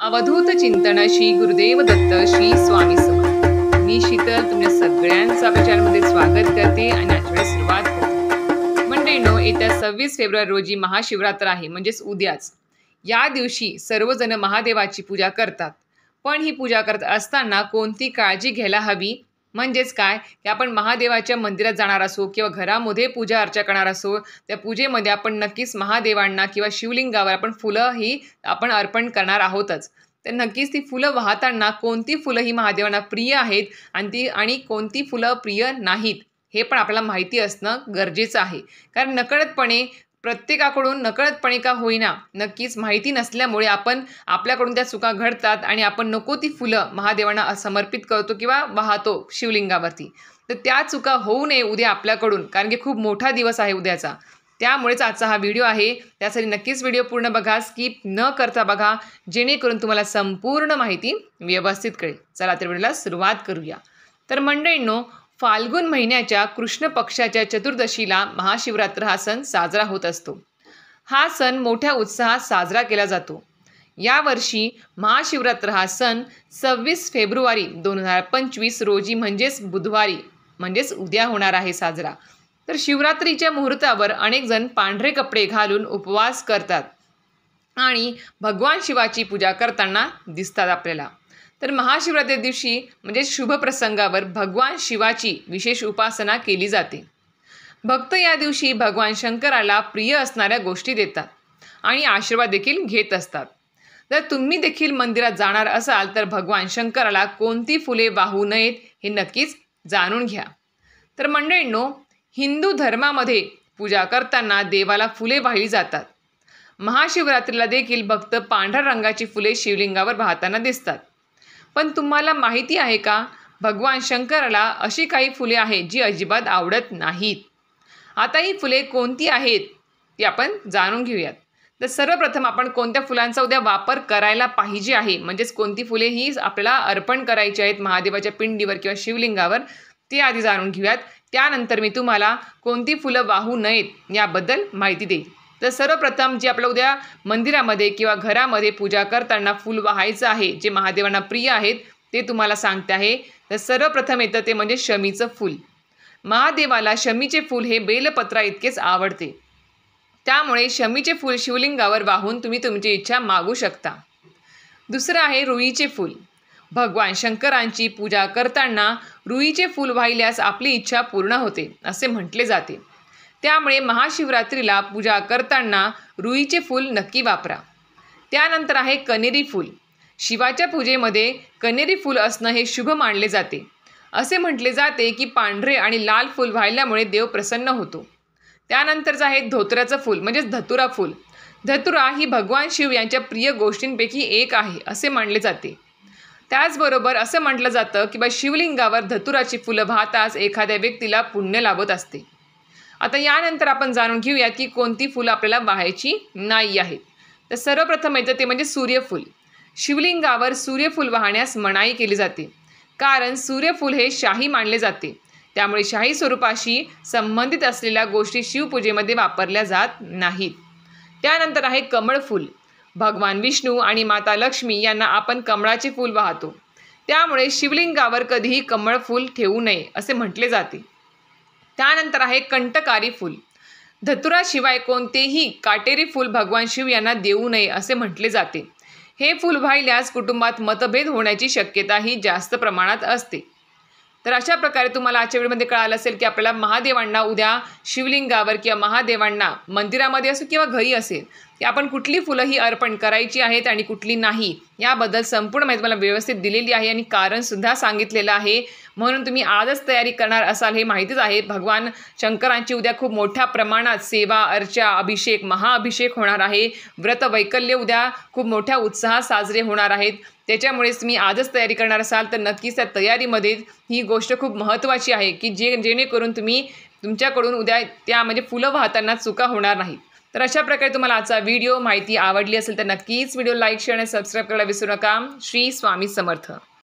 अवधूत चिंतन श्री गुरुदेव दत्त श्री स्वामी समर्थ। मी शीतल तुमच्या सगळ्यांचं आपल्या चॅनलमध्ये स्वागत करते आणि आजच्या सुरुवात करते। मंडळींनो, येत्या 26 फेब्रुवारी रोजी महाशिवरात्र आहे, म्हणजेच उद्याच। या दिवशी सर्वजण महादेवाची पूजा करतात, पण ही पूजा करत असताना कोणती काळजी घ्यायला हवी म्हणजेच काय की आपण महादेवाच्या मंदिरात जाणार असो किंवा घरामध्ये पूजा अर्चा करणार असो, त्या पूजेमध्ये आपण नक्कीच महादेवांना किंवा शिवलिंगावर आपण फुलं ही आपण अर्पण करणार आहोतच। तर नक्कीच ती फुलं वाहताना कोणती फुलं ही महादेवांना प्रिय आहेत आणि कोणती फुलं प्रिय नाहीत हे पण आपल्याला माहिती असणं गरजेचं आहे। कारण नकळतपणे प्रत्येकाकडून नकळतपणे का होईना नक्कीच माहिती नसल्यामुळे आपण आपल्याकडून त्या चुका घडतात आणि आपण नको ती फुलं महादेवांना समर्पित करतो किंवा वाहतो शिवलिंगावरती। तर त्या चुका होऊ नये उद्या आपल्याकडून, कारण की खूप मोठा दिवस आहे उद्याचा। त्यामुळेच आजचा हा व्हिडिओ आहे, त्यासाठी नक्कीच व्हिडिओ पूर्ण बघा, स्किप न करता बघा, जेणेकरून तुम्हाला संपूर्ण माहिती व्यवस्थित कळेल। चला तर व्हिडिओला सुरुवात करूया। तर मंडळींनो, फाल्गुन महिन्याच्या कृष्ण पक्षाच्या चतुर्दशीला महाशिवरात्र हा सण साजरा होत असतो। हा सण मोठ्या उत्साहात साजरा केला जातो। यावर्षी महाशिवरात्र हा सण 26 फेब्रुवारी 2025 रोजी म्हणजेच बुधवारी म्हणजेच उद्या होणार आहे साजरा। तर शिवरात्रीच्या मुहूर्तावर अनेक जण पांढरे कपडे घालून उपवास करतात आणि भगवान शिवाची पूजा करताना दिसतात आपल्याला। तर महाशिवरात्री दिवशी म्हणजे शुभ प्रसंगावर भगवान शिवाची विशेष उपासना केली जाते। भक्त या दिवशी भगवान शंकराला प्रिय असणाऱ्या गोष्टी देतात आणि आशीर्वाद देखील घेत असतात। जर तुम्ही देखील मंदिरात जाणार असाल तर भगवान शंकराला कोणती फुले वाहू नयेत हे नक्कीच जाणून घ्या। तर मंडळींनो, हिंदू धर्मामध्ये पूजा करताना देवाला फुले वाहिली जातात। महाशिवरात्रीला देखील भक्त पांढऱ्या रंगाची फुले शिवलिंगावर वाहताना दिसतात। पण तुम्हाला माहिती आहे का, भगवान शंकराला अशी काही फुले आहेत जी अजिबात आवडत नाहीत। आता ही फुले कोणती आहेत ती आपण जाणून घेऊयात। तर सर्वप्रथम आपण कोणत्या फुलांचा उद्या वापर करायला पाहिजे आहे, म्हणजेच कोणती फुले ही आपल्याला अर्पण करायची आहेत महादेवाच्या पिंडीवर किंवा शिवलिंगावर, ते आधी जाणून घेऊयात। त्यानंतर मी तुम्हाला कोणती फुलं वाहू नयेत याबद्दल माहिती देईल। तर सर्वप्रथम जे आपल्या उद्या मंदिरामध्ये किंवा घरामध्ये पूजा करताना फूल वाहायचं आहे, जे महादेवांना प्रिय आहेत ते तुम्हाला सांगते आहे। तर सर्वप्रथम येतं ते म्हणजे शमीचं फूल। महादेवाला शमीचे फूल हे बेलपत्रा इतकेच आवडते, त्यामुळे शमीचे फूल शिवलिंगावर वाहून तुम्ही तुमची इच्छा मागू शकता। दुसरं आहे रुईचे फूल। भगवान शंकरांची पूजा करताना रुईचे फूल वाहिल्यास आपली इच्छा पूर्ण होते असे म्हटले जाते, त्यामुळे महाशिवरात्रीला पूजा करताना रुईचे फूल नक्की वापरा। त्यानंतर आहे कनेरी फूल। शिवाच्या पूजेमध्ये कनेरी फूल असणं हे शुभ मानले जाते। असे म्हटले जाते की पांढरे आणि लाल फूल वाहिल्यामुळे देव प्रसन्न होतो। त्यानंतरचं आहे धोत्र्याचं फूल म्हणजेच धतुरा फूल। धतुरा ही भगवान शिव यांच्या प्रिय गोष्टींपैकी एक आहे असे मानले जाते। त्याचबरोबर असं म्हटलं जातं की शिवलिंगावर धतुराची फुलं वाहताच एखाद्या व्यक्तीला पुण्य लाभत असते। आता यानंतर आपण जाणून घेऊया की कोणती फुलं आपल्याला वाहायची नाही आहेत। तर सर्वप्रथम येतं ते म्हणजे सूर्यफूल। शिवलिंगावर सूर्यफूल वाहण्यास मनाई केली जाते, कारण सूर्यफूल हे शाही मानले जाते, त्यामुळे शाही स्वरूपाशी संबंधित असलेल्या गोष्टी शिवपूजेमध्ये वापरल्या जात नाहीत। त्यानंतर आहे कमळ फूल। भगवान विष्णू आणि माता लक्ष्मी यांना आपण कमळाचे फूल वाहतो, त्यामुळे शिवलिंगावर कधीही कमळ फूल ठेवू नये असे म्हटले जाते। त्यानंतर आहे कंटकारी फूल। धतुराशिवाय कोणतेही काटेरी फूल भगवान शिव यांना देऊ नये असे म्हटले जाते। हे फूल वाहिल्यास कुटुंबात मतभेद होण्याची शक्यताही जास्त प्रमाणात असते। तर अशा प्रकारे तुम्हाला आजच्या व्हिडिओमध्ये कळालं असेल की आपल्याला महादेवांना उद्या शिवलिंगावर किंवा महादेवांना मंदिरामध्ये असो किंवा घरी असेल की आपण कुठली फुलं ही अर्पण करायची आहेत आणि कुठली नाही याबद्दल संपूर्ण माहिती मला व्यवस्थित दिलेली आहे आणि कारणसुद्धा सांगितलेलं आहे। म्हणून तुम्ही आजच तयारी करणार असाल हे माहितीच आहे। भगवान शंकरांची उद्या खूप मोठ्या प्रमाणात सेवा अर्चा अभिषेक महाअभिषेक होणार आहे। व्रत वैकल्य उद्या खूप मोठ्या उत्साहात साजरे होणार आहेत, त्याच्यामुळेच तुम्ही आजच तयारी करणार असाल तर नक्कीच त्या तयारीमध्ये ही गोष्ट खूप महत्त्वाची आहे की जेणेकरून तुम्ही तुमच्याकडून उद्या त्या म्हणजे फुलं वाहताना चुका होणार नाहीत। तर अशा प्रकारे तुम्हाला आजचा व्हिडिओ माहिती आवडली असेल तर नक्कीच व्हिडिओ लाईक शेअर आणि सबस्क्राईब करायला विसरू नका। श्री स्वामी समर्थ।